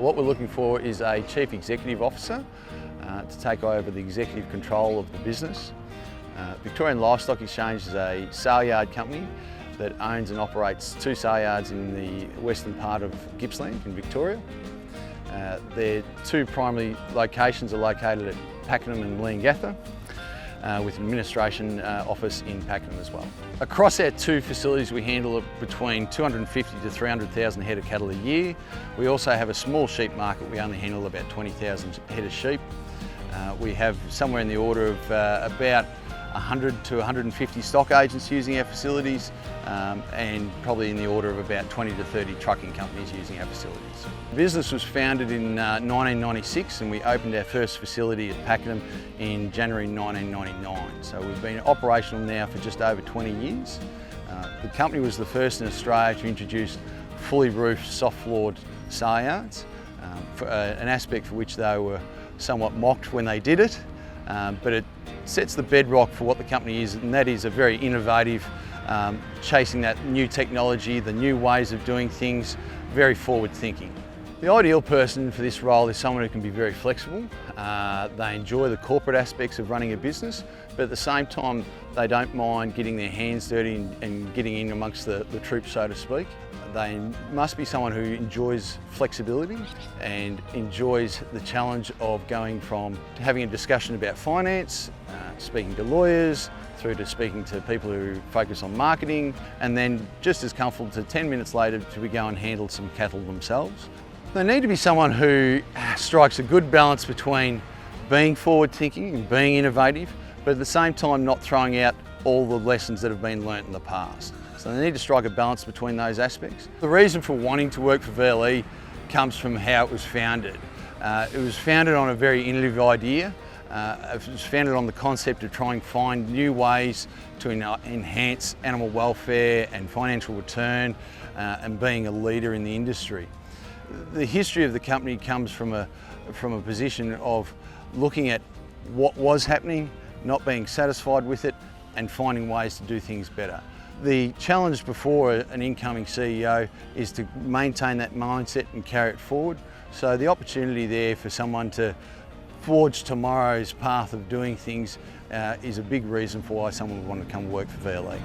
What we're looking for is a Chief Executive Officer to take over the executive control of the business. Victorian Livestock Exchange is a sale yard company that owns and operates 2 sale yards in the western part of Gippsland in Victoria. Their 2 primary locations are located at Pakenham and Leongatha, with an administration office in Pakenham as well. Across our 2 facilities we handle between 250 to 300,000 head of cattle a year. We also have a small sheep market. We only handle about 20,000 head of sheep. We have somewhere in the order of about 100 to 150 stock agents using our facilities, and probably in the order of about 20 to 30 trucking companies using our facilities. The business was founded in 1996 and we opened our first facility at Pakenham in January 1999. So we've been operational now for just over 20 years. The company was the first in Australia to introduce fully roofed, soft-floored sale yards, an aspect for which they were somewhat mocked when they did it. But it sets the bedrock for what the company is, and that is a very innovative, chasing that new technology, the new ways of doing things, very forward thinking. The ideal person for this role is someone who can be very flexible. They enjoy the corporate aspects of running a business, but at the same time they don't mind getting their hands dirty and getting in amongst the troops, so to speak. They must be someone who enjoys flexibility and enjoys the challenge of going from having a discussion about finance, speaking to lawyers, through to speaking to people who focus on marketing, and then just as comfortable to 10 minutes later to go and handle some cattle themselves. They need to be someone who strikes a good balance between being forward thinking and being innovative, but at the same time not throwing out all the lessons that have been learnt in the past. So they need to strike a balance between those aspects. The reason for wanting to work for VLE comes from how it was founded. It was founded on a very innovative idea. It was founded on the concept of trying to find new ways to enhance animal welfare and financial return, and being a leader in the industry. The history of the company comes from a position of looking at what was happening, not being satisfied with it, and finding ways to do things better. The challenge before an incoming CEO is to maintain that mindset and carry it forward. So the opportunity there for someone to forge tomorrow's path of doing things is a big reason for why someone would want to come work for VLE.